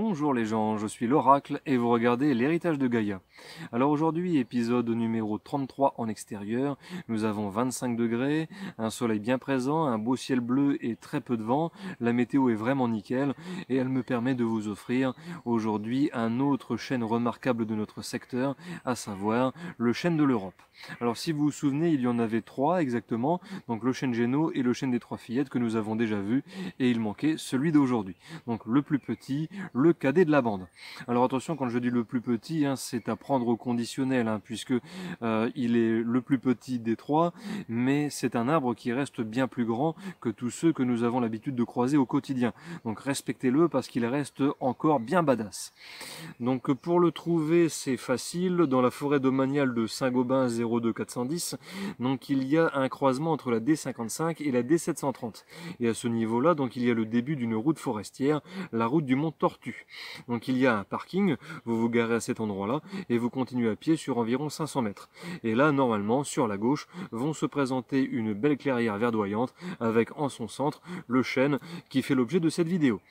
Bonjour les gens, je suis l'Oracle et vous regardez l'héritage de Gaïa. Alors aujourd'hui, épisode numéro 33 en extérieur, nous avons 25 degrés, un soleil bien présent, un beau ciel bleu et très peu de vent, la météo est vraiment nickel et elle me permet de vous offrir aujourd'hui un autre chêne remarquable de notre secteur, à savoir le chêne de l'Europe. Alors si vous vous souvenez, il y en avait trois exactement, donc le chêne Géno et le chêne des Trois Fillettes que nous avons déjà vu et il manquait celui d'aujourd'hui. Donc le plus petit, le cadet de la bande. Alors attention, quand je dis le plus petit, c'est à prendre au conditionnel, puisque il est le plus petit des trois, mais c'est un arbre qui reste bien plus grand que tous ceux que nous avons l'habitude de croiser au quotidien. Donc respectez-le parce qu'il reste encore bien badass. Donc pour le trouver, c'est facile, dans la forêt domaniale de Saint-Gobain 02410, donc il y a un croisement entre la D55 et la D730. Et à ce niveau-là, donc il y a le début d'une route forestière, la route du Mont Tortue. Donc il y a un parking, vous vous garez à cet endroit-là et vous continuez à pied sur environ 500 mètres. Et là, normalement, sur la gauche, vont se présenter une belle clairière verdoyante avec en son centre le chêne qui fait l'objet de cette vidéo.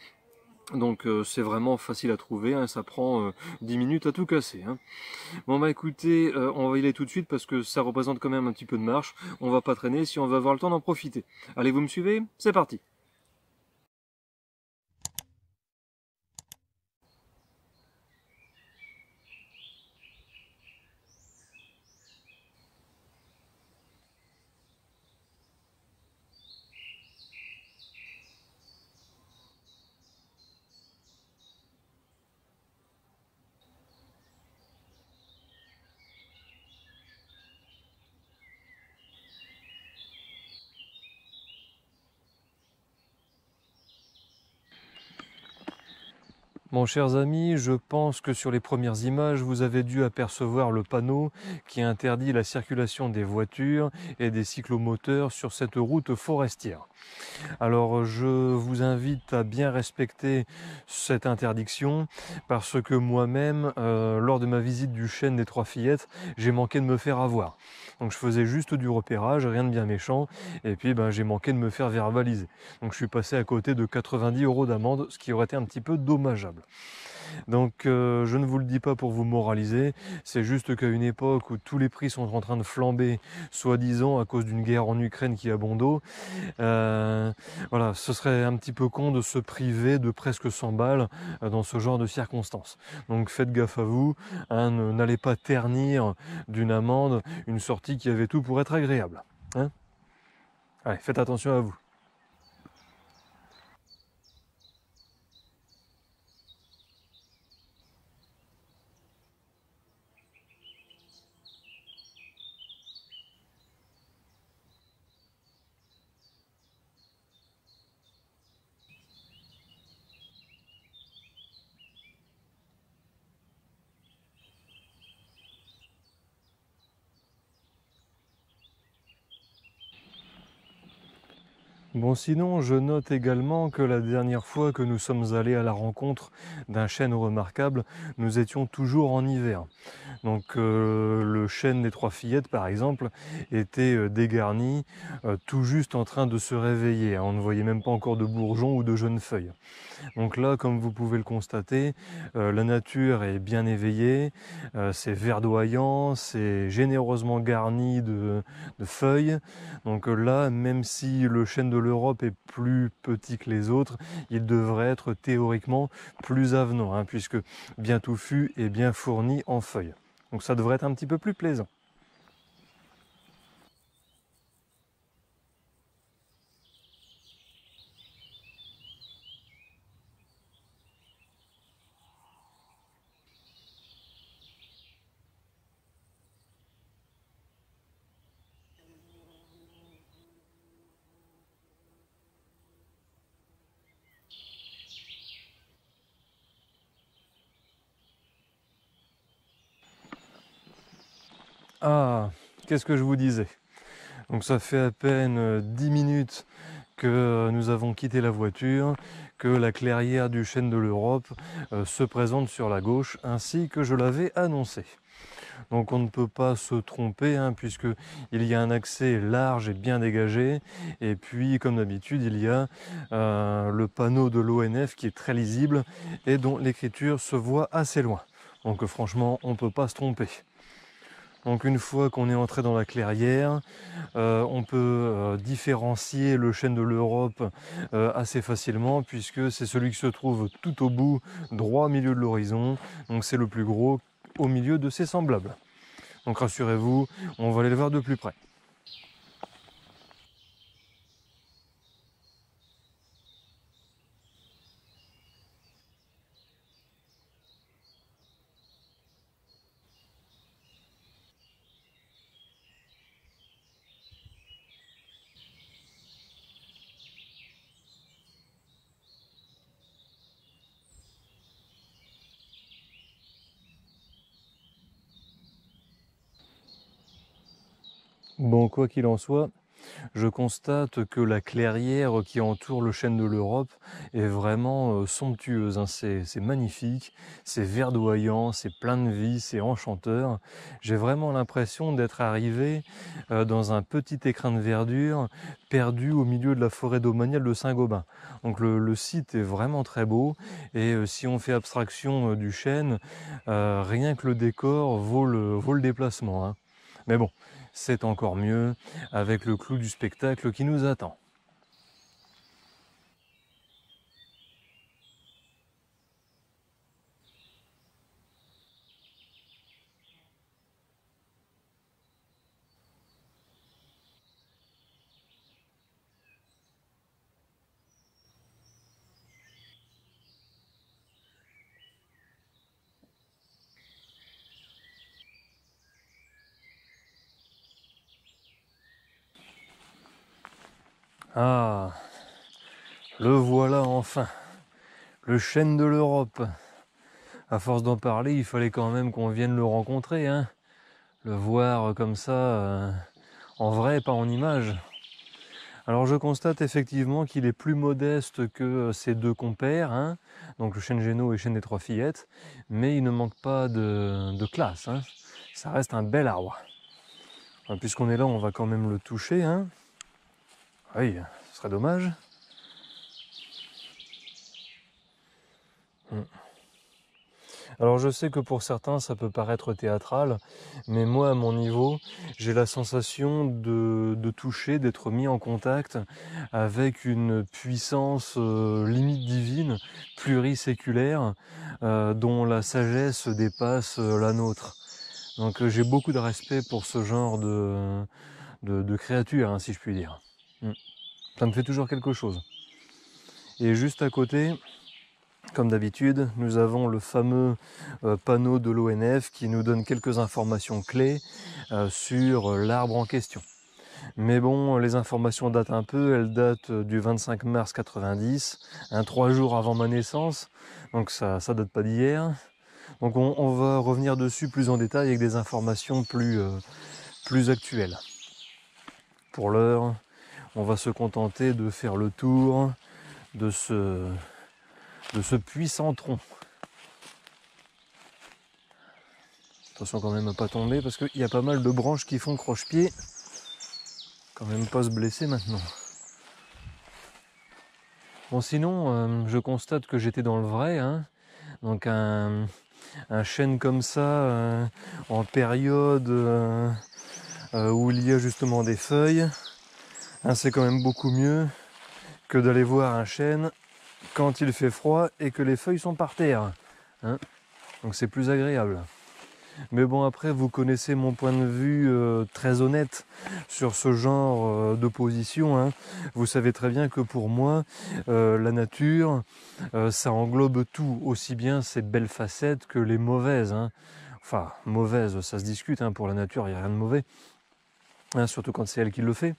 Donc c'est vraiment facile à trouver, ça prend 10 minutes à tout casser. Bon bah écoutez, on va y aller tout de suite parce que ça représente quand même un petit peu de marche, on va pas traîner si on va avoir le temps d'en profiter. Allez, vous me suivez? C'est parti! Bon, chers amis, je pense que sur les premières images, vous avez dû apercevoir le panneau qui interdit la circulation des voitures et des cyclomoteurs sur cette route forestière. Alors, je vous invite à bien respecter cette interdiction parce que moi-même, lors de ma visite du chêne des Trois Fillettes, j'ai manqué de me faire avoir. Donc, je faisais juste du repérage, rien de bien méchant, et puis j'ai manqué de me faire verbaliser. Donc, je suis passé à côté de 90 € d'amende, ce qui aurait été un petit peu dommageable. Donc je ne vous le dis pas pour vous moraliser, c'est juste qu'à une époque où tous les prix sont en train de flamber, soi-disant à cause d'une guerre en Ukraine qui a bon dos, voilà, ce serait un petit peu con de se priver de presque 100 balles dans ce genre de circonstances. Donc faites gaffe à vous, n'allez pas ternir d'une amende une sortie qui avait tout pour être agréable. Allez, faites attention à vous. Bon, sinon, je note également que la dernière fois que nous sommes allés à la rencontre d'un chêne remarquable, nous étions toujours en hiver. Donc le chêne des Trois Fillettes, par exemple, était dégarni, tout juste en train de se réveiller. On ne voyait même pas encore de bourgeons ou de jeunes feuilles. Donc là, comme vous pouvez le constater, la nature est bien éveillée, c'est verdoyant, c'est généreusement garni de feuilles. Donc là, même si le chêne de l'Europe est plus petit que les autres, il devrait être théoriquement plus avenant, puisque bien touffu et bien fourni en feuilles. Donc ça devrait être un petit peu plus plaisant. Ah, qu'est-ce que je vous disais? Donc ça fait à peine 10 minutes que nous avons quitté la voiture, que la clairière du chêne de l'Europe se présente sur la gauche, ainsi que je l'avais annoncé. Donc on ne peut pas se tromper, hein, puisque il y a un accès large et bien dégagé. Et puis, comme d'habitude, il y a le panneau de l'ONF qui est très lisible et dont l'écriture se voit assez loin. Donc franchement, on ne peut pas se tromper. Donc une fois qu'on est entré dans la clairière, on peut différencier le chêne de l'Europe assez facilement, puisque c'est celui qui se trouve tout au bout, droit au milieu de l'horizon. Donc c'est le plus gros au milieu de ses semblables. Donc rassurez-vous, on va aller le voir de plus près. Bon, quoi qu'il en soit, je constate que la clairière qui entoure le chêne de l'Europe est vraiment somptueuse, hein. C'est magnifique, c'est verdoyant, c'est plein de vie, c'est enchanteur. J'ai vraiment l'impression d'être arrivé dans un petit écrin de verdure perdu au milieu de la forêt domaniale de Saint-Gobain. Donc le site est vraiment très beau, et si on fait abstraction du chêne, rien que le décor vaut le déplacement, hein. Mais bon, c'est encore mieux avec le clou du spectacle qui nous attend. Ah, le voilà enfin, le chêne de l'Europe. À force d'en parler, il fallait quand même qu'on vienne le rencontrer, hein. Le voir comme ça, en vrai, pas en image. Alors je constate effectivement qu'il est plus modeste que ses deux compères, hein, donc le chêne Géno et le chêne des Trois Fillettes, mais il ne manque pas de classe, hein. Ça reste un bel arbre. Puisqu'on est là, on va quand même le toucher, hein. Oui, ce serait dommage. Alors je sais que pour certains ça peut paraître théâtral, mais moi à mon niveau, j'ai la sensation de toucher, d'être mis en contact avec une puissance limite divine, pluriséculaire, dont la sagesse dépasse la nôtre. Donc j'ai beaucoup de respect pour ce genre de créature, hein, si je puis dire. Ça me fait toujours quelque chose. Et juste à côté, comme d'habitude, nous avons le fameux panneau de l'ONF qui nous donne quelques informations clés sur l'arbre en question. Mais bon, les informations datent un peu, elles datent du 25 mars 90, 3 jours avant ma naissance, donc ça date pas d'hier. Donc on va revenir dessus plus en détail avec des informations plus actuelles. Pour l'heure, on va se contenter de faire le tour de ce puissant tronc. Attention quand même à pas tomber, parce qu'il y a pas mal de branches qui font croche-pied. Quand même pas se blesser maintenant. Bon sinon, je constate que j'étais dans le vrai, hein. Donc un chêne comme ça, en période où il y a justement des feuilles, hein, c'est quand même beaucoup mieux que d'aller voir un chêne quand il fait froid et que les feuilles sont par terre, hein. Donc c'est plus agréable. Mais bon, après, vous connaissez mon point de vue très honnête sur ce genre de position, hein. Vous savez très bien que pour moi, la nature, ça englobe tout, aussi bien ses belles facettes que les mauvaises, hein. Enfin, mauvaises, ça se discute, hein, pour la nature, il n'y a rien de mauvais, hein, surtout quand c'est elle qui le fait.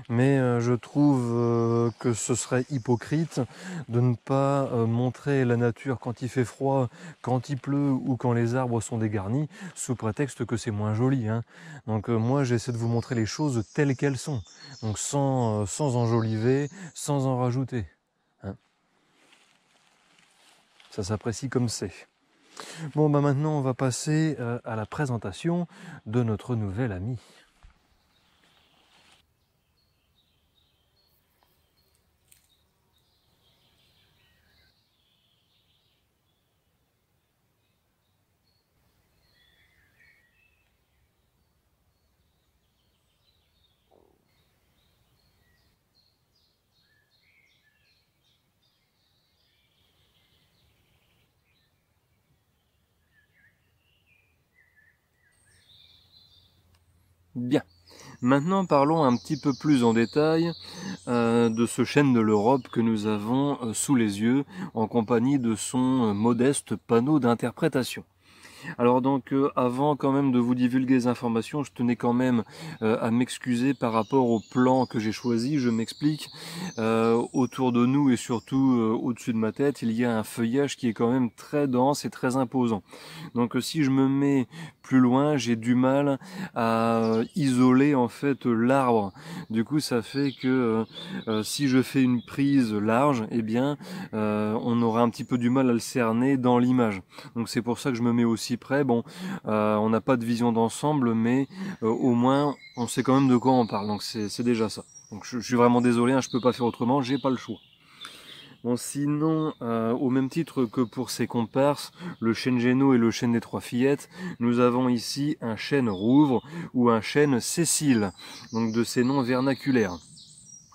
Mais je trouve que ce serait hypocrite de ne pas montrer la nature quand il fait froid, quand il pleut ou quand les arbres sont dégarnis, sous prétexte que c'est moins joli, hein. Donc moi j'essaie de vous montrer les choses telles qu'elles sont, donc sans enjoliver, sans en rajouter, hein. Ça s'apprécie comme c'est. Bon, bah maintenant, on va passer à la présentation de notre nouvel ami. Bien. Maintenant, parlons un petit peu plus en détail de ce chêne de l'Europe que nous avons sous les yeux en compagnie de son modeste panneau d'interprétation. Alors donc avant quand même de vous divulguer les informations, je tenais quand même à m'excuser par rapport au plan que j'ai choisi. Je m'explique. Autour de nous et surtout au-dessus de ma tête, il y a un feuillage qui est quand même très dense et très imposant. Donc si je me mets plus loin, j'ai du mal à isoler en fait l'arbre. Du coup, ça fait que si je fais une prise large, eh bien, on aura un petit peu du mal à le cerner dans l'image. Donc c'est pour ça que je me mets aussi près. Bon, on n'a pas de vision d'ensemble, mais au moins on sait quand même de quoi on parle. Donc c'est déjà ça. Donc je suis vraiment désolé, hein, je peux pas faire autrement, j'ai pas le choix. Bon, sinon, au même titre que pour ses comparses, le chêne Géno et le chêne des Trois Fillettes, nous avons ici un chêne Rouvre ou un chêne Cécile, donc de ces noms vernaculaires.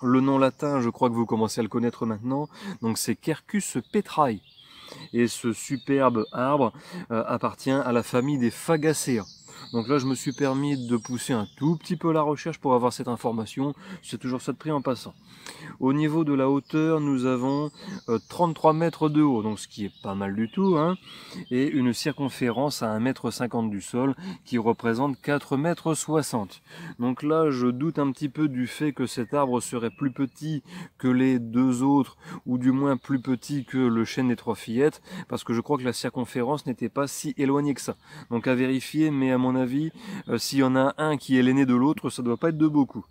Le nom latin, je crois que vous commencez à le connaître maintenant, donc c'est Quercus petrae. Et ce superbe arbre appartient à la famille des Fagacéas. Donc là, je me suis permis de pousser un tout petit peu la recherche pour avoir cette information. C'est toujours ça de prix en passant. Au niveau de la hauteur, nous avons 33 mètres de haut, donc ce qui est pas mal du tout, hein, et une circonférence à 1,50 m du sol qui représente 4,60 m. Donc là, je doute un petit peu du fait que cet arbre serait plus petit que les deux autres, ou du moins plus petit que le chêne des Trois Fillettes, parce que je crois que la circonférence n'était pas si éloignée que ça. Donc à vérifier, mais à mon avis, s'il y en a un qui est l'aîné de l'autre, ça doit pas être de beaucoup.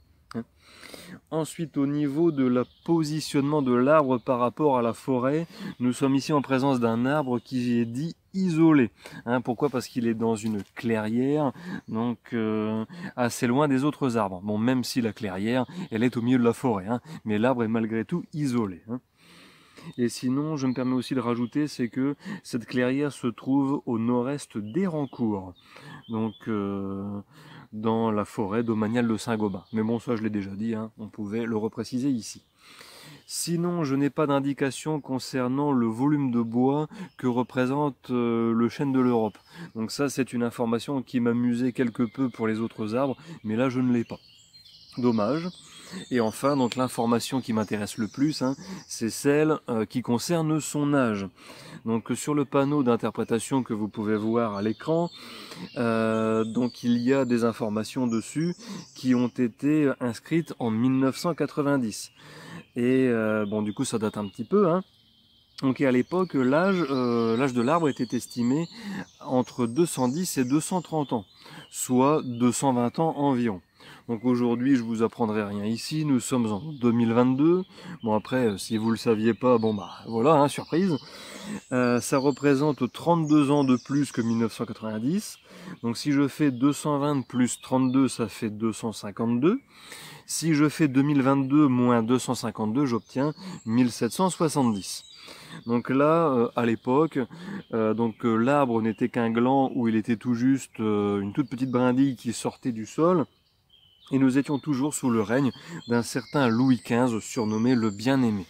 Ensuite, au niveau de la positionnement de l'arbre par rapport à la forêt, nous sommes ici en présence d'un arbre qui est dit isolé. Hein, pourquoi? Parce qu'il est dans une clairière, donc assez loin des autres arbres. Bon, même si la clairière, elle est au milieu de la forêt, hein, mais l'arbre est malgré tout isolé. Hein. Et sinon, je me permets aussi de rajouter, c'est que cette clairière se trouve au nord-est d'Hérancourt. Donc dans la forêt domaniale de Saint-Gobain. Mais bon, ça je l'ai déjà dit, hein, on pouvait le repréciser ici. Sinon, je n'ai pas d'indication concernant le volume de bois que représente le chêne de l'Europe. Donc ça, c'est une information qui m'amusait quelque peu pour les autres arbres, mais là, je ne l'ai pas. Dommage. Et enfin, donc l'information qui m'intéresse le plus, hein, c'est celle qui concerne son âge. Donc sur le panneau d'interprétation que vous pouvez voir à l'écran, donc il y a des informations dessus qui ont été inscrites en 1990. Et bon, du coup, ça date un petit peu, hein. Donc à l'époque, l'âge de l'arbre était estimé entre 210 et 230 ans, soit 220 ans environ. Donc aujourd'hui, je vous apprendrai rien ici, nous sommes en 2022. Bon après, si vous le saviez pas, bon bah voilà, hein, surprise. Ça représente 32 ans de plus que 1990. Donc si je fais 220 plus 32, ça fait 252. Si je fais 2022 moins 252, j'obtiens 1770. Donc là, à l'époque, l'arbre n'était qu'un gland où il était tout juste une toute petite brindille qui sortait du sol. Et nous étions toujours sous le règne d'un certain Louis XV surnommé le Bien-Aimé.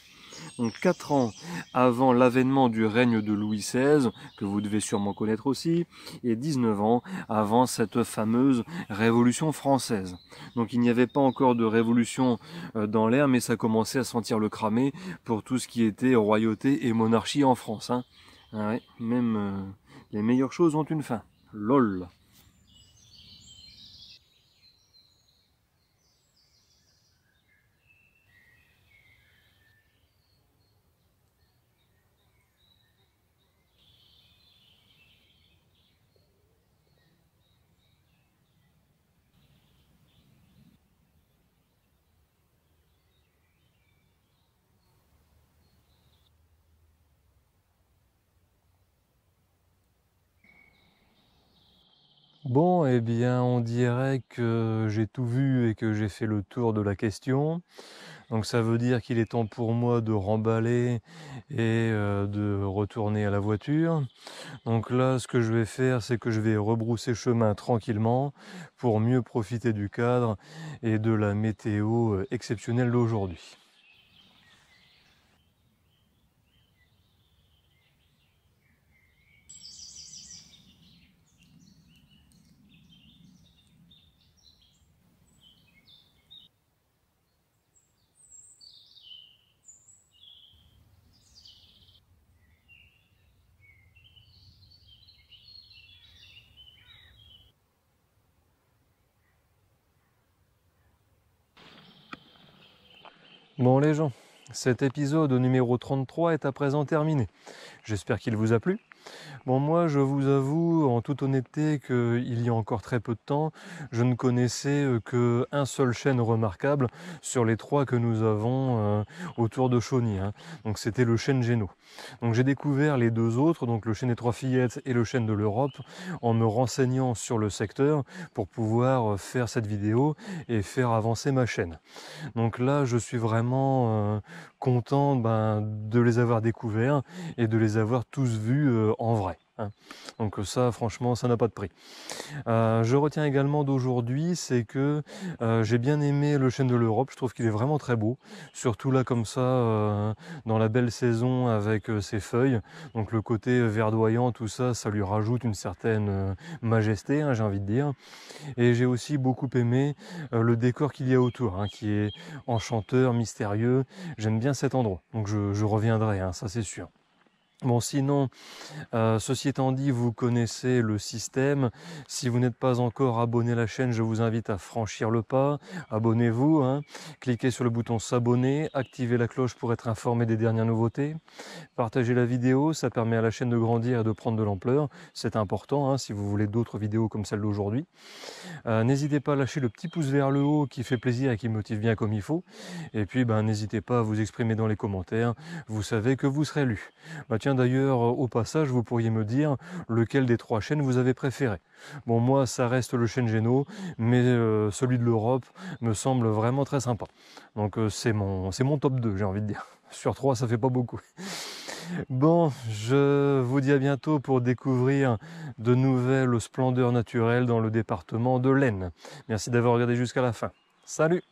Donc 4 ans avant l'avènement du règne de Louis XVI, que vous devez sûrement connaître aussi, et 19 ans avant cette fameuse Révolution française. Donc il n'y avait pas encore de révolution dans l'air, mais ça commençait à sentir le cramer pour tout ce qui était royauté et monarchie en France. Hein. Ah ouais, même les meilleures choses ont une fin. LOL. Bon, eh bien, on dirait que j'ai tout vu et que j'ai fait le tour de la question. Donc ça veut dire qu'il est temps pour moi de remballer et de retourner à la voiture. Donc là, ce que je vais faire, c'est que je vais rebrousser chemin tranquillement pour mieux profiter du cadre et de la météo exceptionnelle d'aujourd'hui. Bon les gens, cet épisode numéro 33 est à présent terminé. J'espère qu'il vous a plu. Bon, moi, je vous avoue, en toute honnêteté, qu'il y a encore très peu de temps, je ne connaissais qu'un seul chêne remarquable sur les 3 que nous avons autour de Chauny, hein. Donc c'était le chêne Génaud. Donc j'ai découvert les 2 autres, donc le chêne des 3 Fillettes et le chêne de l'Europe, en me renseignant sur le secteur pour pouvoir faire cette vidéo et faire avancer ma chaîne. Donc là, je suis vraiment content de les avoir découverts et de les avoir tous vus en vrai, hein. Donc ça, franchement, ça n'a pas de prix. Je retiens également d'aujourd'hui, c'est que j'ai bien aimé le chêne de l'Europe. Je trouve qu'il est vraiment très beau, surtout là comme ça, dans la belle saison avec ses feuilles. Donc le côté verdoyant, tout ça, ça lui rajoute une certaine majesté, hein, j'ai envie de dire. Et j'ai aussi beaucoup aimé le décor qu'il y a autour, hein, qui est enchanteur, mystérieux. J'aime bien cet endroit, donc je reviendrai, hein, ça c'est sûr. Bon, sinon, ceci étant dit, vous connaissez le système. Si vous n'êtes pas encore abonné à la chaîne, je vous invite à franchir le pas. Abonnez-vous, hein. Cliquez sur le bouton s'abonner, activez la cloche pour être informé des dernières nouveautés. Partagez la vidéo, ça permet à la chaîne de grandir et de prendre de l'ampleur. C'est important, hein, si vous voulez d'autres vidéos comme celle d'aujourd'hui. N'hésitez pas à lâcher le petit pouce vers le haut qui fait plaisir et qui motive bien comme il faut. Et puis n'hésitez pas à vous exprimer dans les commentaires, vous savez que vous serez lu. Tiens d'ailleurs, au passage, vous pourriez me dire lequel des 3 chênes vous avez préféré. Bon, moi ça reste le chêne Génaud, mais celui de l'Europe me semble vraiment très sympa. Donc c'est mon top 2, j'ai envie de dire. Sur 3, ça fait pas beaucoup. Bon, je vous dis à bientôt pour découvrir de nouvelles splendeurs naturelles dans le département de l'Aisne. Merci d'avoir regardé jusqu'à la fin. Salut!